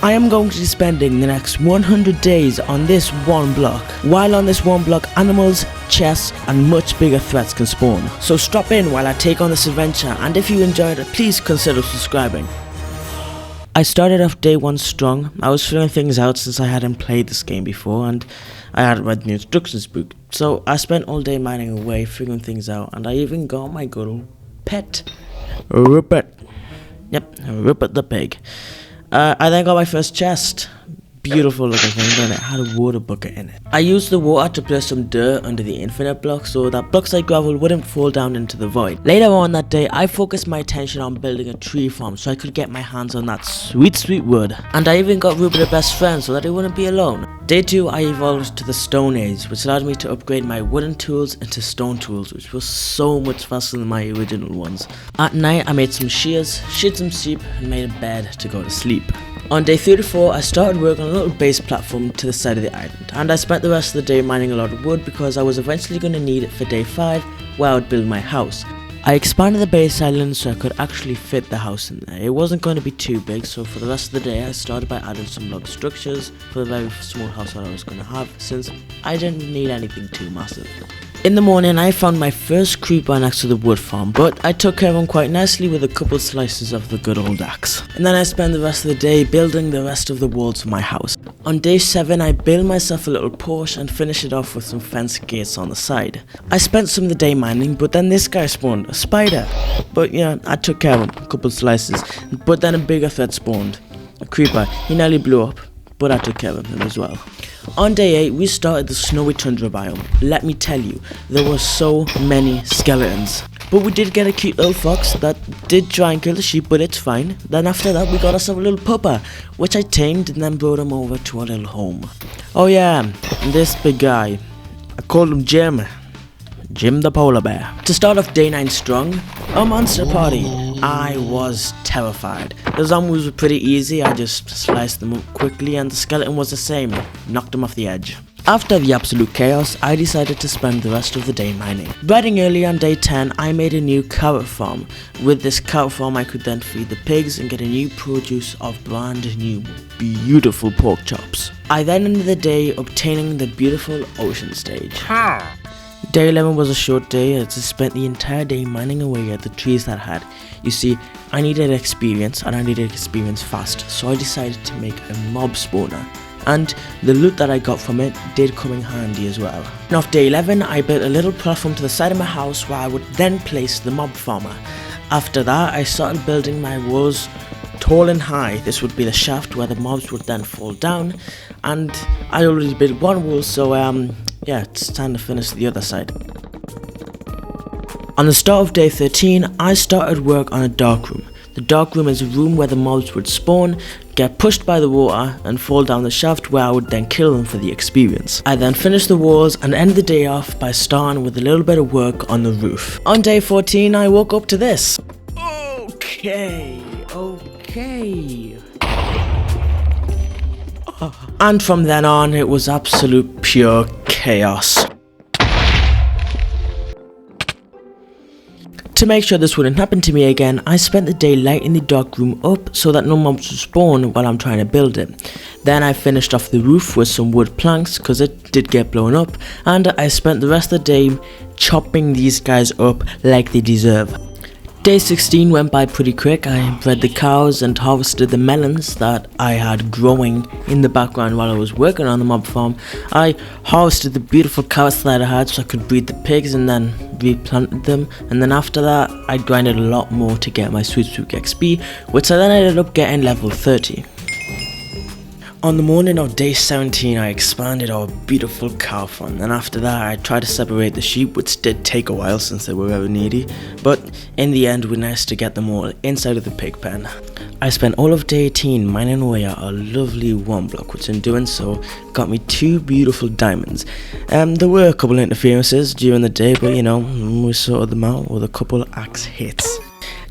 I am going to be spending the next 100 days on this one block. While on this one block, animals, chests and much bigger threats can spawn. So strap in while I take on this adventure, and if you enjoyed it, please consider subscribing. I started off day 1 strong. I was figuring things out since I hadn't played this game before and I hadn't read the instructions book. So I spent all day mining away, figuring things out, and I even got my good old pet, Rupert. Yep, Rupert the pig. I then got my first chest. Beautiful looking thing, and it had a water bucket in it. I used the water to place some dirt under the infinite block so that blocks like gravel wouldn't fall down into the void. Later on that day, I focused my attention on building a tree farm so I could get my hands on that sweet wood. And I even got Rupert a best friend so that he wouldn't be alone. Day 2, I evolved to the Stone Age, which allowed me to upgrade my wooden tools into stone tools, which was so much faster than my original ones. At night, I made some shears, sheared some sheep, and made a bed to go to sleep. On day 34, I started working on a little base platform to the side of the island, and I spent the rest of the day mining a lot of wood because I was eventually going to need it for day 5, where I would build my house. I expanded the base island so I could actually fit the house in there. It wasn't going to be too big, so for the rest of the day I started by adding some log structures for the very small house that I was going to have, since I didn't need anything too massive. In the morning, I found my first creeper next to the wood farm, but I took care of him quite nicely with a couple slices of the good old axe. And then I spent the rest of the day building the rest of the walls of my house. On day 7, I built myself a little porch and finished it off with some fence gates on the side. I spent some of the day mining, but then this guy spawned, a spider. But yeah, I took care of him, a couple slices, but then a bigger threat spawned, a creeper. He nearly blew up, but I took care of him as well. On day 8, we started the snowy tundra biome. Let me tell you, there were so many skeletons. But we did get a cute little fox that did try and kill the sheep, but it's fine. Then after that, we got ourselves a little pupper, which I tamed and then brought him over to our little home. Oh yeah, this big guy, I called him Jim the polar bear. To start off day 9 strong, a monster party. I was terrified. The zombies were pretty easy, I just sliced them up quickly, and the skeleton was the same, knocked him off the edge. After the absolute chaos, I decided to spend the rest of the day mining. Brighting early on day 10, I made a new carrot farm. With this carrot farm, I could then feed the pigs and get a new produce of brand new, beautiful pork chops. I then ended the day obtaining the beautiful ocean stage. Day 11 was a short day as I spent the entire day mining away at the trees that I had. You see, I needed experience and I needed experience fast, so I decided to make a mob spawner. And the loot that I got from it did come in handy as well. And off day 11, I built a little platform to the side of my house where I would then place the mob farmer. After that, I started building my walls tall and high. This would be the shaft where the mobs would then fall down. And I already built one wall, so yeah, it's time to finish the other side. On the start of day 13, I started work on a dark room. The dark room is a room where the mobs would spawn, get pushed by the water and fall down the shaft where I would then kill them for the experience. I then finished the walls and ended the day off by starting with a little bit of work on the roof. On day 14, I woke up to this. Okay. And from then on, it was absolute pure chaos. To make sure this wouldn't happen to me again, I spent the day lighting the dark room up so that no mobs would spawn while I'm trying to build it. Then I finished off the roof with some wood planks because it did get blown up, and I spent the rest of the day chopping these guys up like they deserve. Day 16 went by pretty quick. I bred the cows and harvested the melons that I had growing in the background while I was working on the mob farm. I harvested the beautiful carrots that I had so I could breed the pigs and then replanted them. And then after that, I grinded a lot more to get my sweet XP, which I then ended up getting level 30. On the morning of day 17, I expanded our beautiful cow farm, and after that I tried to separate the sheep, which did take a while since they were very needy, but in the end we managed to get them all inside of the pig pen. I spent all of day 18 mining away at a lovely one block, which in doing so got me 2 beautiful diamonds. There were a couple interferences during the day, but you know, we sorted them out with a couple axe hits.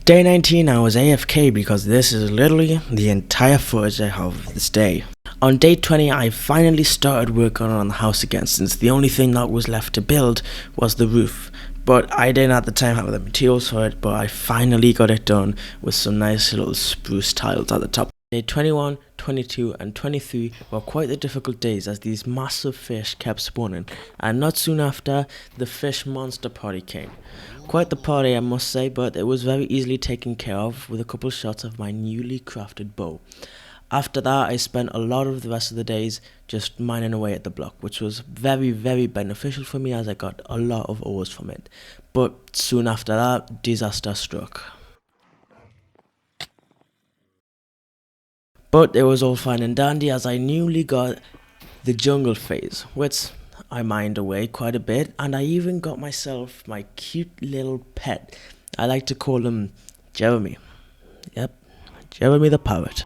Day 19 I was AFK because this is literally the entire footage I have of this day. On day 20 I finally started working on the house again, since the only thing that was left to build was the roof. But I didn't at the time have the materials for it, but I finally got it done with some nice little spruce tiles at the top. Day 21, 22 and 23 were quite the difficult days as these massive fish kept spawning, and not soon after the fish monster party came. Quite the party I must say, but it was very easily taken care of with a couple shots of my newly crafted bow. After that I spent a lot of the rest of the days just mining away at the block, which was very beneficial for me as I got a lot of ores from it. But soon after that, disaster struck. But it was all fine and dandy as I newly got the jungle phase, which I mined away quite a bit, and I even got myself my cute little pet. I like to call him Jeremy. Yep, Jeremy the parrot.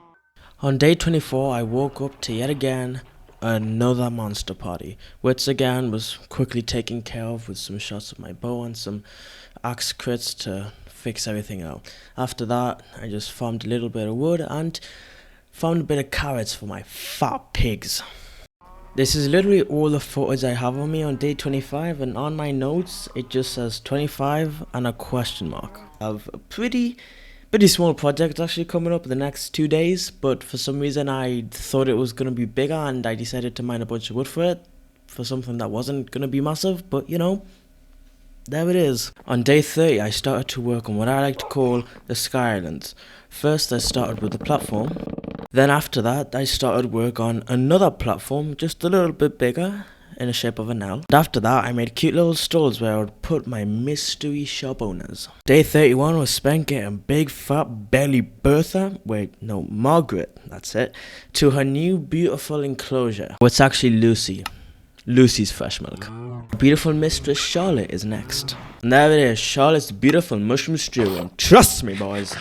On day 24 I woke up to yet again another monster party, which again was quickly taken care of with some shots of my bow and some axe crits to fix everything out. After that I just farmed a little bit of wood and found a bit of carrots for my fat pigs. This is literally all the footage I have on me on day 25, and on my notes it just says 25 and a question mark. I have a pretty small project actually coming up in the next 2 days, but for some reason I thought it was going to be bigger and I decided to mine a bunch of wood for it, for something that wasn't going to be massive, but you know, there it is. On day 30 I started to work on what I like to call the Sky Islands. First I started with the platform, then after that I started work on another platform just a little bit bigger in the shape of an L. And after that I made cute little stalls where I would put my mystery shop owners. Day 31 was spent getting big fat belly Margaret, that's it, to her new beautiful enclosure. What's actually Lucy's fresh milk. Beautiful mistress Charlotte is next. And there it is, Charlotte's beautiful mushroom stew, and trust me boys,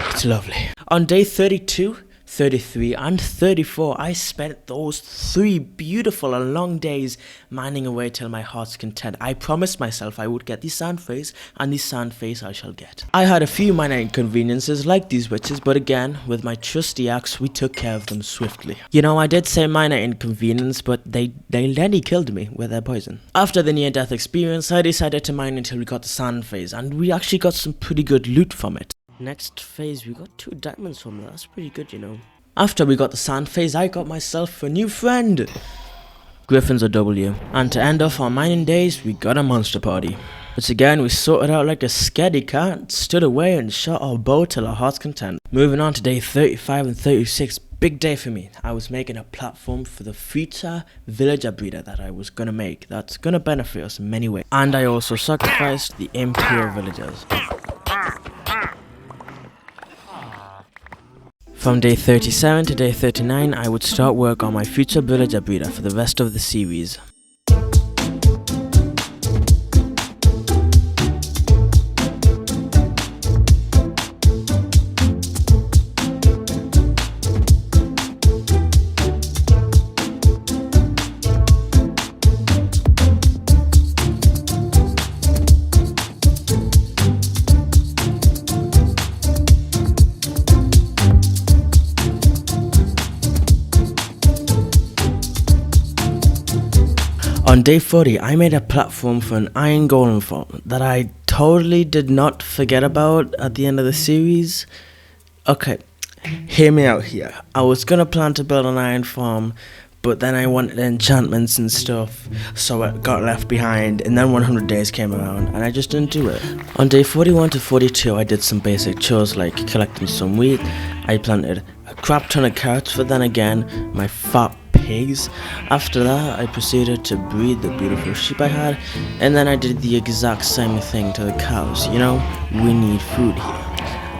it's lovely. On day 32, 33 and 34 I spent those 3 beautiful and long days mining away till my heart's content. I promised myself I would get the sand face, and the sand face I shall get. I had a few minor inconveniences like these witches, but again with my trusty axe we took care of them swiftly. You know, I did say minor inconvenience, but they nearly killed me with their poison. After the near death experience I decided to mine until we got the sand phase, and we actually got some pretty good loot from it. Next phase we got 2 diamonds from it, that's pretty good, you know. After we got the sand phase I got myself a new friend, Griffin's a W. And to end off our mining days we got a monster party, which again we sorted out like a scaredy cat, stood away and shot our bow till our heart's content. Moving on to day 35 and 36, big day for me. I was making a platform for the future villager breeder that I was gonna make, that's gonna benefit us in many ways. And I also sacrificed the impure villagers. From day 37 to day 39 I would start work on my future villager breeder for the rest of the series. On day 40 I made a platform for an iron golem farm that I totally did not forget about at the end of the series. Okay, hear me out here. I was gonna plan to build an iron farm, but then I wanted enchantments and stuff, so it got left behind, and then 100 days came around and I just didn't do it. On day 41 to 42 I did some basic chores like collecting some wheat. I planted a crap ton of carrots, but then again my fat pigs. After that I proceeded to breed the beautiful sheep I had, and then I did the exact same thing to the cows. You know, we need food here.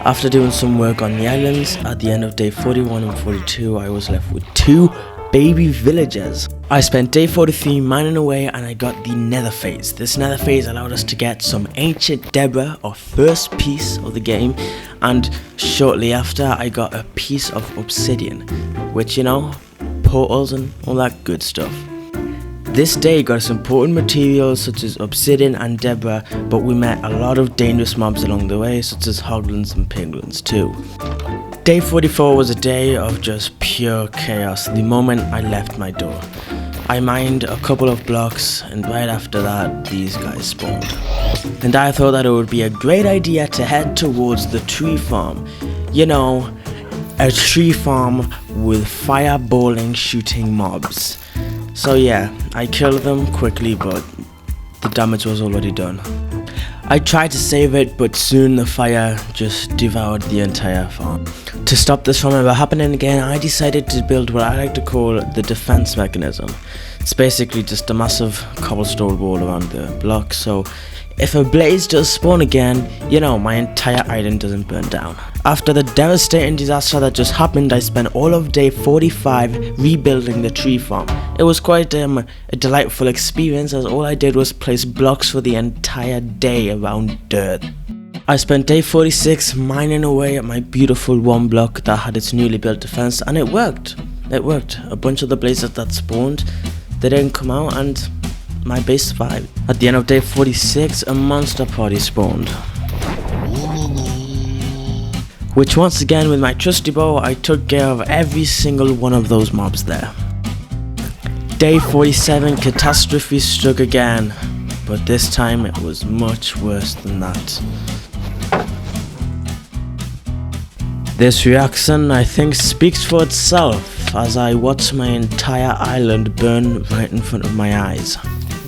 After doing some work on the islands, at the end of day 41 and 42 I was left with 2 baby villagers. I spent day 43 mining away and I got the nether phase. This nether phase allowed us to get some ancient Deborah, our first piece of the game, and shortly after I got a piece of obsidian, which, you know, portals and all that good stuff. This day got us important materials such as obsidian and Deborah, but we met a lot of dangerous mobs along the way, such as hoglins and piglins too. Day 44 was a day of just pure chaos the moment I left my door. I mined a couple of blocks, and right after that these guys spawned. And I thought that it would be a great idea to head towards the tree farm. You know, a tree farm with fireballing shooting mobs. So yeah, I killed them quickly, but the damage was already done. I tried to save it, but soon the fire just devoured the entire farm. To stop this from ever happening again, I decided to build what I like to call the defense mechanism. It's basically just a massive cobblestone wall around the block, so if a blaze does spawn again, you know, my entire island doesn't burn down. After the devastating disaster that just happened, I spent all of day 45 rebuilding the tree farm. It was quite a delightful experience, as all I did was place blocks for the entire day around dirt. I spent day 46 mining away at my beautiful one block that had its newly built defense, and it worked. It worked. A bunch of the blazes that spawned, they didn't come out, and my base survived. At the end of day 46, a monster party spawned, which once again, with my trusty bow, I took care of every single one of those mobs there. Day 47, catastrophe struck again, but this time it was much worse than that. This reaction, I think, speaks for itself as I watch my entire island burn right in front of my eyes.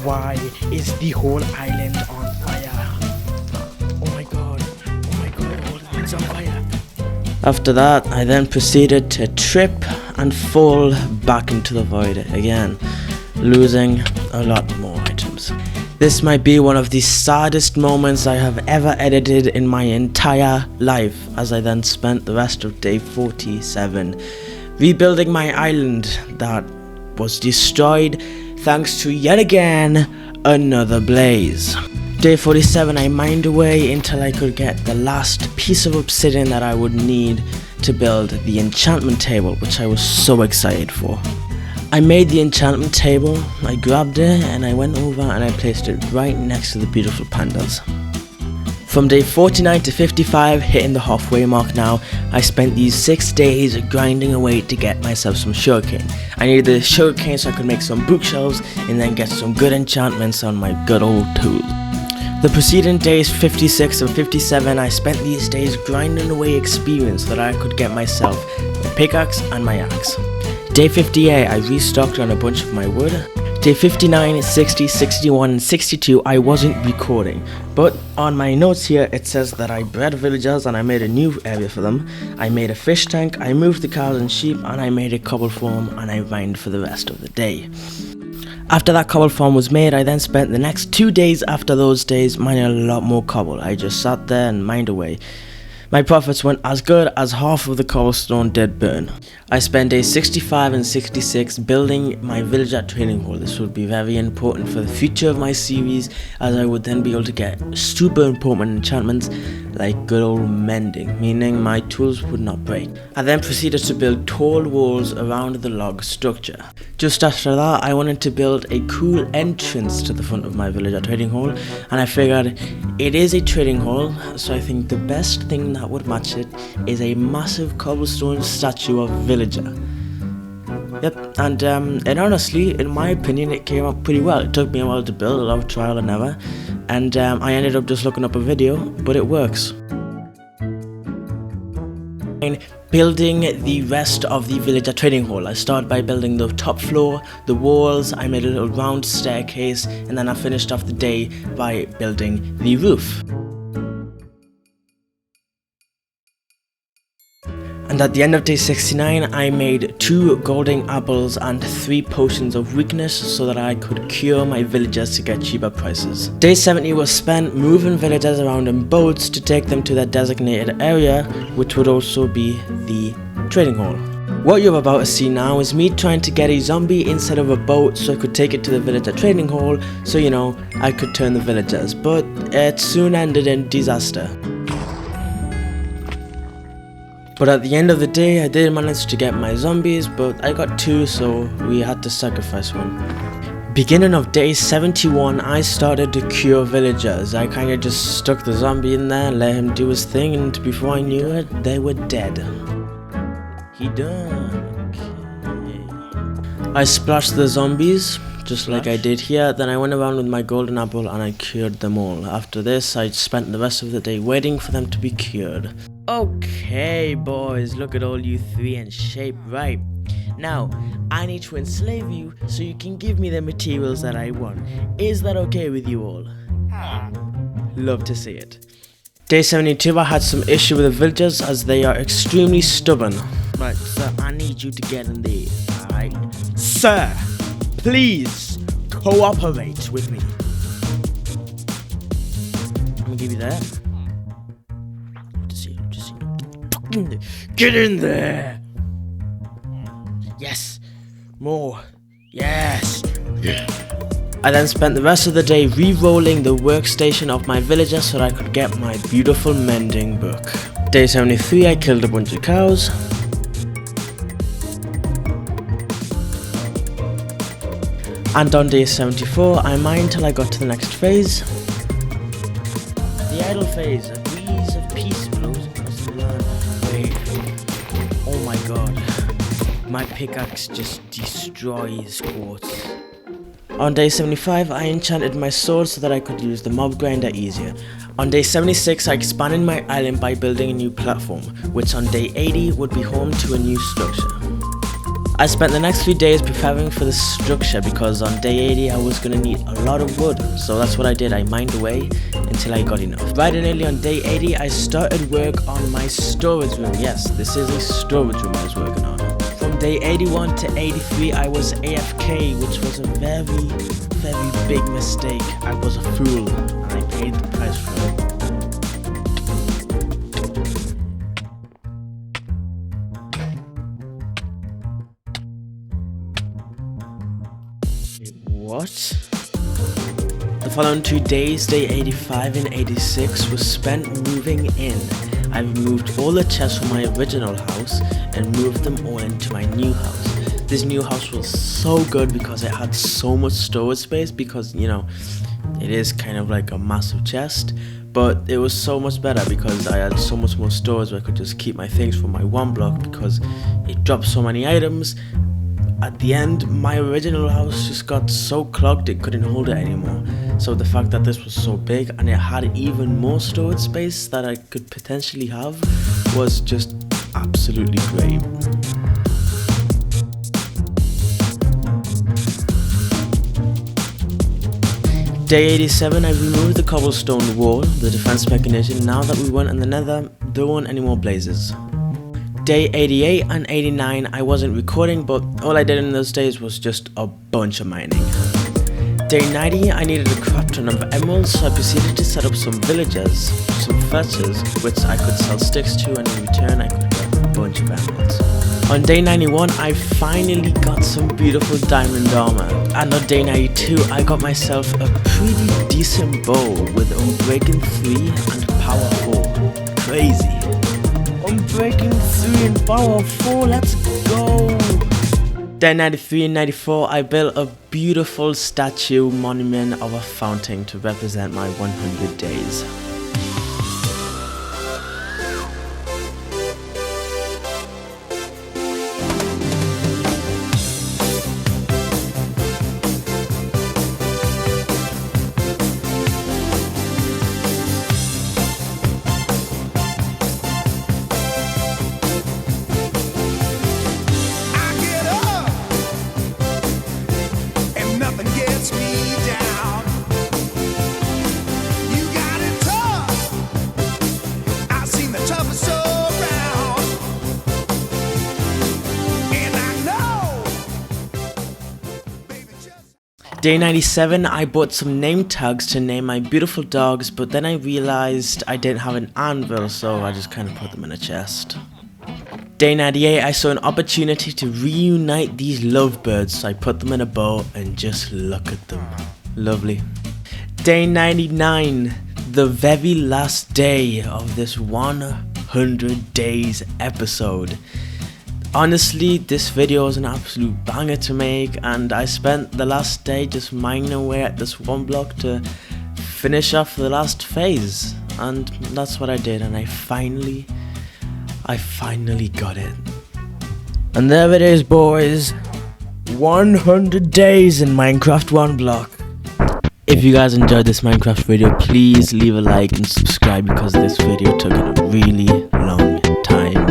Why is the whole island on fire? Oh my god, the whole thing's on fire. After that, I then proceeded to trip and fall back into the void again, losing a lot more items. This might be one of the saddest moments I have ever edited in my entire life, as I then spent the rest of day 47 rebuilding my island that was destroyed thanks to yet again another blaze. Day 47, I mined away until I could get the last piece of obsidian that I would need to build the enchantment table, which I was so excited for. I made the enchantment table, I grabbed it and I went over and I placed it right next to the beautiful pandas. From day 49 to 55, hitting the halfway mark now, I spent these 6 days grinding away to get myself some sugarcane. I needed the sugarcane so I could make some bookshelves and then get some good enchantments on my good old tools. The preceding days 56 and 57, I spent these days grinding away experience so that I could get myself a pickaxe and my axe. Day 58, I restocked on a bunch of my wood. Day 59, 60, 61, and 62, I wasn't recording. But on my notes here, it says that I bred villagers and I made a new area for them. I made a fish tank, I moved the cows and sheep, and I made a cobble farm, and I mined for the rest of the day. After that cobble farm was made, I then spent the next 2 days after those days mining a lot more cobble. I just sat there and mined away. My profits went as good as half of the cobblestone did burn. I spent days 65 and 66 building my villager trading hall. This would be very important for the future of my series, as I would then be able to get super important enchantments like good old mending, meaning my tools would not break. I then proceeded to build tall walls around the log structure. Just after that, I wanted to build a cool entrance to the front of my villager trading hall, and I figured it is a trading hall, so I think the best thing that would match it is a massive cobblestone statue of villager. Yep, and honestly, in my opinion, it came out pretty well. It took me a while to build, a lot of trial and error, and I ended up just looking up a video, but it works. Building the rest of the villager trading hall, I started by building the top floor, the walls, I made a little round staircase, and then I finished off the day by building the roof. And at the end of day 69, I made 2 golden apples and 3 potions of weakness so that I could cure my villagers to get cheaper prices. Day 70 was spent moving villagers around in boats to take them to their designated area, which would also be the trading hall. What you're about to see now is me trying to get a zombie inside of a boat so I could take it to the villager trading hall, so you know, I could turn the villagers, but it soon ended in disaster. But at the end of the day, I did manage to get my zombies, but I got 2, so we had to sacrifice one. Beginning of day 71, I started to cure villagers. I kinda just stuck the zombie in there, let him do his thing, and before I knew it, they were dead. He done. Okay. I splashed the zombies, just like I did here. Then I went around with my golden apple and I cured them all. After this, I spent the rest of the day waiting for them to be cured. Okay, boys, look at all you three in shape. Right, now I need to enslave you so you can give me the materials that I want. Is that okay with you all? Love to see it. Day 72, I had some issue with the villagers as they are extremely stubborn. Right, sir, I need you to get in there, alright? Sir, please cooperate with me. I'm gonna give you that. Get in there! Yes! More! Yes! Yeah. I then spent the rest of the day re-rolling the workstation of my villager so that I could get my beautiful mending book. Day 73, I killed a bunch of cows. And on day 74, I mined till I got to the next phase. The idle phase, a breeze of peace blows across the land. Wait. Oh my god. My pickaxe just destroys quartz. On day 75, I enchanted my sword so that I could use the mob grinder easier. On day 76, I expanded my island by building a new platform, which on day 80 would be home to a new structure. I spent the next few days preparing for the structure because on day 80 I was going to need a lot of wood, so that's what I did. I mined away until I got enough. Bright and early on day 80 I started work on my storage room. Yes, this is a storage room I was working on. From day 81 to 83 I was AFK, which was a very big mistake. I was a fool and I paid the price for it. What? The following 2 days, day 85 and 86, was spent moving in. I removed all the chests from my original house and moved them all into my new house. This new house was so good because it had so much storage space because, you know, it is kind of like a massive chest. But it was so much better because I had so much more storage where I could just keep my things from my one block because it dropped so many items. At the end, my original house just got so clogged it couldn't hold it anymore. So the fact that this was so big and it had even more storage space that I could potentially have was just absolutely great. Day 87, I removed the cobblestone wall, the defense mechanism. Now that we weren't in the nether, there weren't any more blazes. Day 88 and 89 I wasn't recording, but all I did in those days was just a bunch of mining. Day 90 I needed a crap ton of emeralds, so I proceeded to set up some villagers, some fetchers, which I could sell sticks to, and in return I could get a bunch of emeralds. On day 91 I finally got some beautiful diamond armor, and on day 92 I got myself a pretty decent bow with Unbreaking 3 and Power 4. Crazy. Unbreaking 3 and Power 4, let's go! Day 93 and 94 I built a beautiful statue monument of a fountain to represent my 100 days. Day 97, I bought some name tags to name my beautiful dogs, but then I realized I didn't have an anvil, so I just kind of put them in a chest. Day 98, I saw an opportunity to reunite these lovebirds, so I put them in a bow and just look at them. Lovely. Day 99, the very last day of this 100 days episode. Honestly, this video was an absolute banger to make, and I spent the last day just mining away at this one block to finish off the last phase, and that's what I did, and I finally got it. And there it is, boys. 100 days in Minecraft one block. If you guys enjoyed this Minecraft video, please leave a like and subscribe because this video took a really long time.